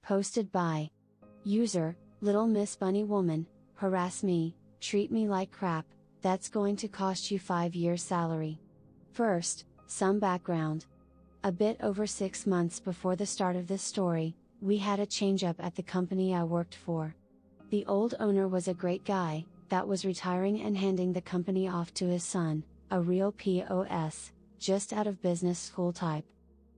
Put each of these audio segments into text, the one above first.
Posted by user, Little Miss Bunny Woman, harass me, treat me like crap, that's going to cost you 5 years' salary. First, some background. A bit over 6 months before the start of this story, we had a change-up at the company I worked for. The old owner was a great guy, that was retiring and handing the company off to his son, a real POS, just out of business school type.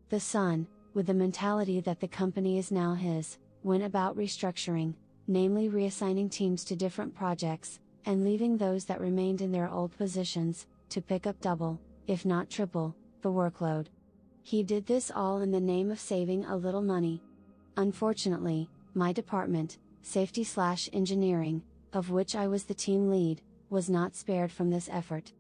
The son, with the mentality that the company is now his, went about restructuring, namely reassigning teams to different projects, and leaving those that remained in their old positions, to pick up double, if not triple, the workload. He did this all in the name of saving a little money. Unfortunately, my department, safety/engineering, of which I was the team lead, was not spared from this effort.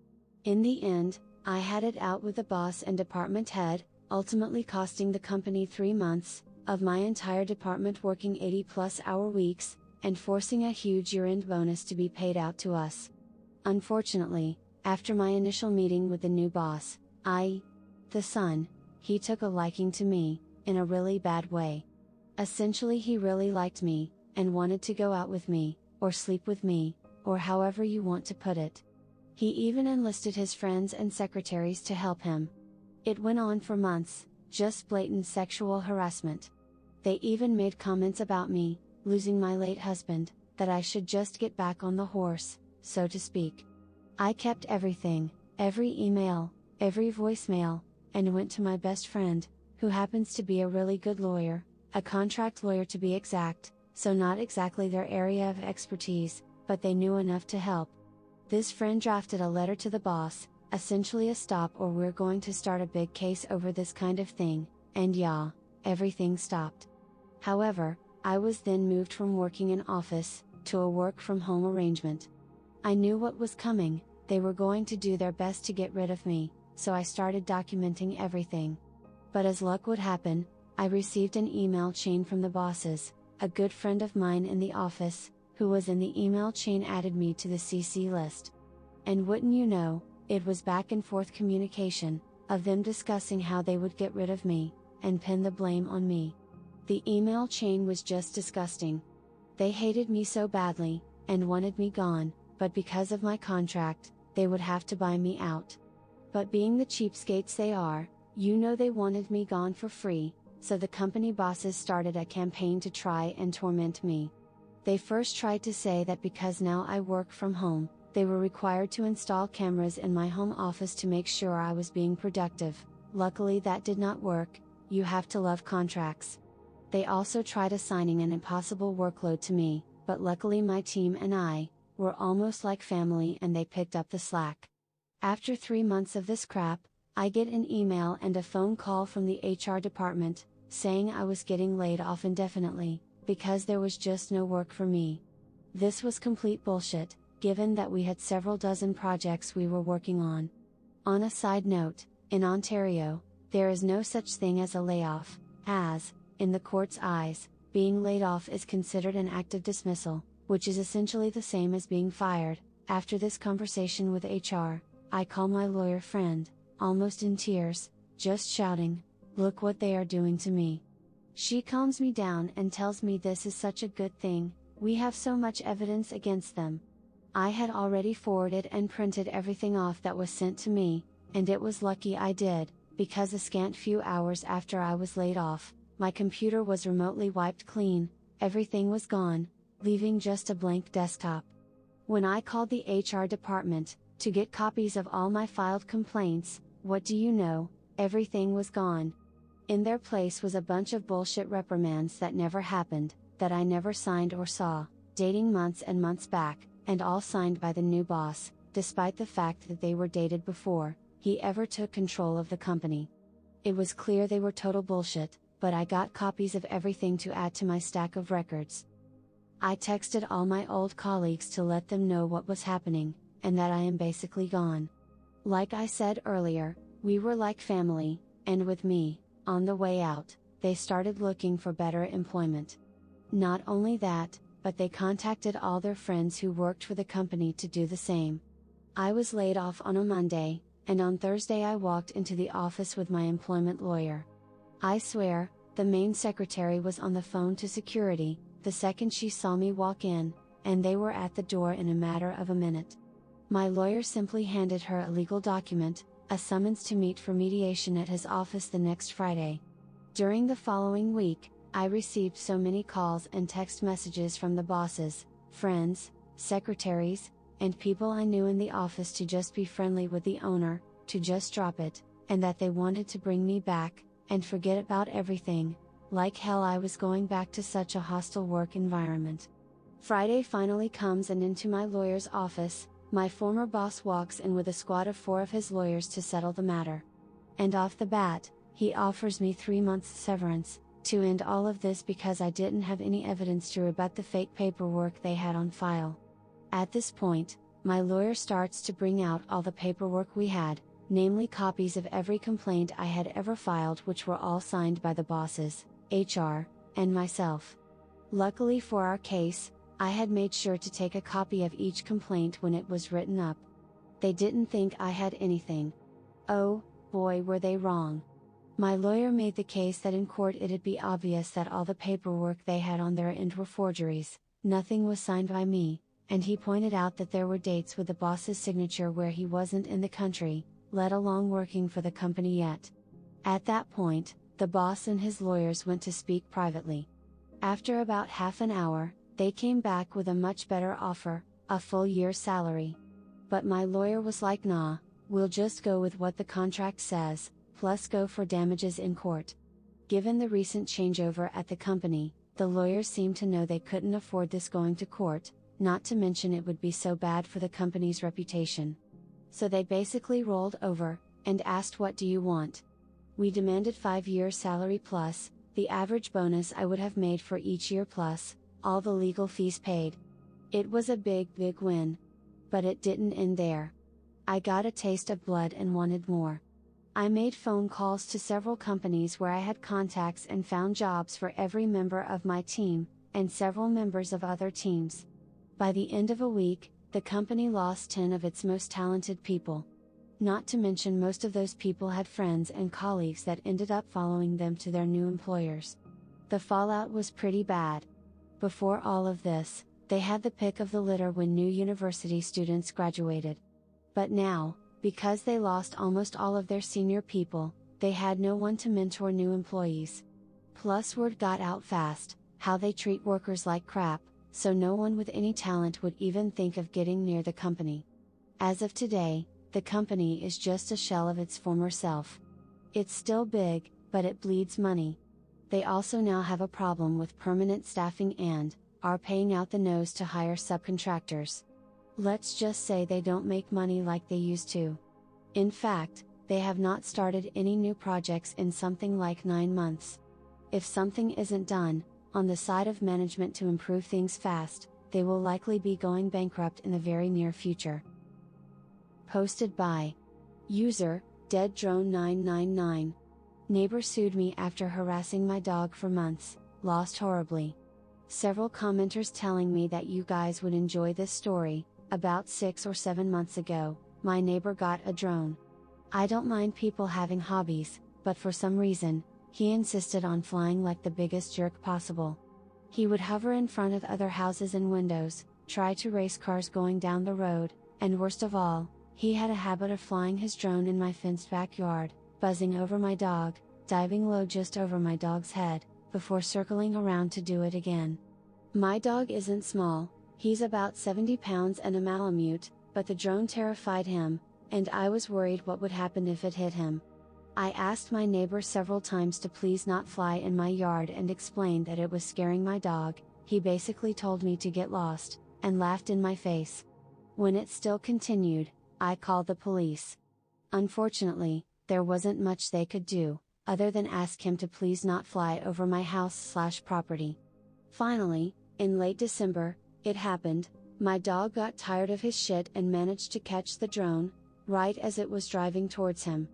In the end, I had it out with the boss and department head, ultimately costing the company 3 months of my entire department working 80+ hour weeks, and forcing a huge year-end bonus to be paid out to us. Unfortunately, after my initial meeting with the new boss, the son, he took a liking to me, in a really bad way. Essentially, he really liked me, and wanted to go out with me, or sleep with me, or however you want to put it. He even enlisted his friends and secretaries to help him. It went on for months, just blatant sexual harassment. They even made comments about me, losing my late husband, that I should just get back on the horse, so to speak. I kept everything, every email, every voicemail, and went to my best friend, who happens to be a really good lawyer, a contract lawyer to be exact, so not exactly their area of expertise, but they knew enough to help. This friend drafted a letter to the boss, essentially a stop or we're going to start a big case over this kind of thing, and yeah, everything stopped. However, I was then moved from working in office, to a work from home arrangement. I knew what was coming, they were going to do their best to get rid of me, so I started documenting everything. But as luck would happen, I received an email chain from the bosses. A good friend of mine in the office, who was in the email chain, added me to the CC list. And wouldn't you know, it was back and forth communication, of them discussing how they would get rid of me, and pin the blame on me. The email chain was just disgusting. They hated me so badly, and wanted me gone, but because of my contract, they would have to buy me out. But being the cheapskates they are, you know, they wanted me gone for free, so the company bosses started a campaign to try and torment me. They first tried to say that because now I work from home, they were required to install cameras in my home office to make sure I was being productive. Luckily that did not work, you have to love contracts. They also tried assigning an impossible workload to me, but luckily my team and I were almost like family and they picked up the slack. After 3 months of this crap, I get an email and a phone call from the HR department, saying I was getting laid off indefinitely, because there was just no work for me. This was complete bullshit, given that we had several dozen projects we were working on. On a side note, in Ontario, there is no such thing as a layoff, as, in the court's eyes, being laid off is considered an act of dismissal, which is essentially the same as being fired. After this conversation with HR, I call my lawyer friend, almost in tears, just shouting, "Look what they are doing to me." She calms me down and tells me this is such a good thing, we have so much evidence against them. I had already forwarded and printed everything off that was sent to me, and it was lucky I did, because a scant few hours after I was laid off, my computer was remotely wiped clean, everything was gone, leaving just a blank desktop. When I called the HR department, to get copies of all my filed complaints, what do you know, everything was gone. In their place was a bunch of bullshit reprimands that never happened, that I never signed or saw, dating months and months back, and all signed by the new boss, despite the fact that they were dated before he ever took control of the company. It was clear they were total bullshit, but I got copies of everything to add to my stack of records. I texted all my old colleagues to let them know what was happening, and that I am basically gone. Like I said earlier, we were like family, and with me, on the way out, they started looking for better employment. Not only that, but they contacted all their friends who worked for the company to do the same. I was laid off on a Monday, and on Thursday I walked into the office with my employment lawyer. I swear, The main secretary was on the phone to security the second she saw me walk in, and they were at the door in a matter of a minute. My lawyer simply handed her a legal document, a summons to meet for mediation at his office the next Friday. During the following week, I received so many calls and text messages from the bosses, friends, secretaries, and people I knew in the office to just be friendly with the owner, to just drop it, and that they wanted to bring me back, and forget about everything. Like hell, I was going back to such a hostile work environment. Friday finally comes, and into my lawyer's office, my former boss walks in with a squad of 4 of his lawyers to settle the matter. And off the bat, he offers me 3 months severance, to end all of this because I didn't have any evidence to rebut the fake paperwork they had on file. At this point, my lawyer starts to bring out all the paperwork we had, namely copies of every complaint I had ever filed, which were all signed by the bosses, HR, and myself. Luckily for our case, I had made sure to take a copy of each complaint when it was written up. They didn't think I had anything. Oh, boy, were they wrong. My lawyer made the case that in court it'd be obvious that all the paperwork they had on their end were forgeries, nothing was signed by me, and he pointed out that there were dates with the boss's signature where he wasn't in the country, let alone working for the company yet. At that point, the boss and his lawyers went to speak privately. After about half an hour, they came back with a much better offer, a full year's salary. But my lawyer was like, nah, we'll just go with what the contract says, plus go for damages in court. Given the recent changeover at the company, the lawyers seemed to know they couldn't afford this going to court, not to mention it would be so bad for the company's reputation. So they basically rolled over, and asked, what do you want? We demanded 5 years salary plus, the average bonus I would have made for each year plus, all the legal fees paid. It was a big win. But it didn't end there. I got a taste of blood and wanted more. I made phone calls to several companies where I had contacts and found jobs for every member of my team, and several members of other teams. By the end of a week, the company lost 10 of its most talented people. Not to mention most of those people had friends and colleagues that ended up following them to their new employers. The fallout was pretty bad. Before all of this, they had the pick of the litter when new university students graduated. But now, because they lost almost all of their senior people, they had no one to mentor new employees. Plus, word got out fast, how they treat workers like crap, so no one with any talent would even think of getting near the company. As of today, the company is just a shell of its former self. It's still big, but it bleeds money. They also now have a problem with permanent staffing and are paying out the nose to hire subcontractors. Let's just say they don't make money like they used to. In fact, they have not started any new projects in something like 9 months. If something isn't done, on the side of management to improve things fast, they will likely be going bankrupt in the very near future. Posted by user, DeadDrone999. Neighbor sued me after harassing my dog for months, lost horribly. Several commenters telling me that you guys would enjoy this story. About 6 or 7 months ago, my neighbor got a drone. I don't mind people having hobbies, but for some reason, he insisted on flying like the biggest jerk possible. He would hover in front of other houses and windows, try to race cars going down the road, and worst of all, he had a habit of flying his drone in my fenced backyard, buzzing over my dog, diving low just over my dog's head, before circling around to do it again. My dog isn't small, he's about 70 pounds and a Malamute, but the drone terrified him, and I was worried what would happen if it hit him. I asked my neighbor several times to please not fly in my yard and explained that it was scaring my dog. He basically told me to get lost, and laughed in my face. When it still continued, I called the police. Unfortunately, there wasn't much they could do, other than ask him to please not fly over my house/property. Finally, in late December, it happened. My dog got tired of his shit and managed to catch the drone, right as it was driving towards him.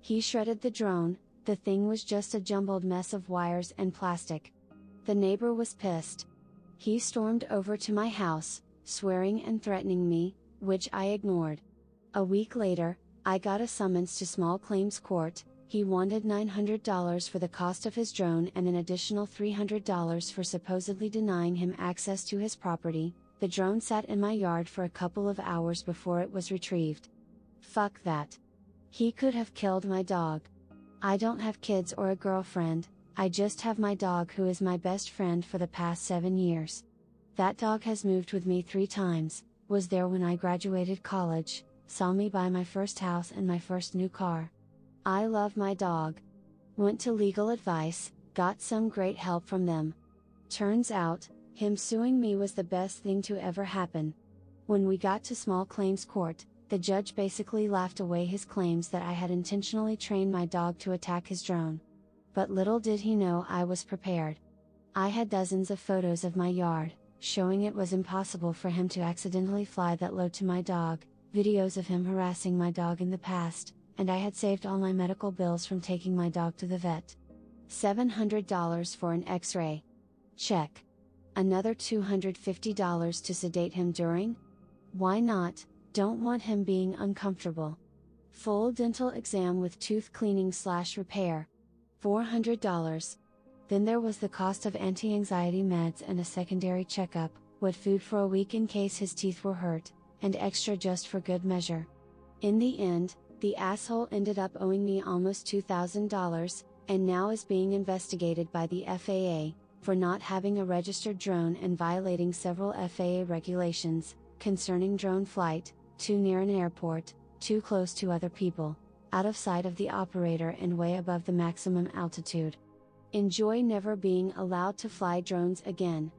He shredded the drone. The thing was just a jumbled mess of wires and plastic. The neighbor was pissed. He stormed over to my house, swearing and threatening me, which I ignored. A week later, I got a summons to small claims court. He wanted $900 for the cost of his drone and an additional $300 for supposedly denying him access to his property. The drone sat in my yard for a couple of hours before it was retrieved. Fuck that. He could have killed my dog. I don't have kids or a girlfriend, I just have my dog who is my best friend for the past 7 years. That dog has moved with me 3 times, was there when I graduated college, saw me buy my first house and my first new car. I love my dog. Went to legal advice, got some great help from them. Turns out, him suing me was the best thing to ever happen. When we got to small claims court, the judge basically laughed away his claims that I had intentionally trained my dog to attack his drone. But little did he know I was prepared. I had dozens of photos of my yard, showing it was impossible for him to accidentally fly that low to my dog, videos of him harassing my dog in the past, and I had saved all my medical bills from taking my dog to the vet. $700 for an X-ray. Check. Another $250 to sedate him during? Why not, don't want him being uncomfortable. Full dental exam with tooth cleaning/repair. $400. Then there was the cost of anti-anxiety meds and a secondary checkup, with food for a week in case his teeth were hurt, and extra just for good measure. In the end, the asshole ended up owing me almost $2,000, and now is being investigated by the FAA, for not having a registered drone and violating several FAA regulations, concerning drone flight, too near an airport, too close to other people, out of sight of the operator and way above the maximum altitude. Enjoy never being allowed to fly drones again.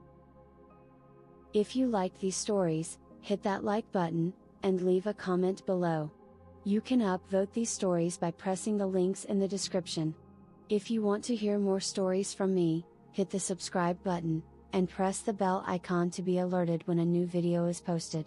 If you liked these stories, hit that like button, and leave a comment below. You can upvote these stories by pressing the links in the description. If you want to hear more stories from me, hit the subscribe button, and press the bell icon to be alerted when a new video is posted.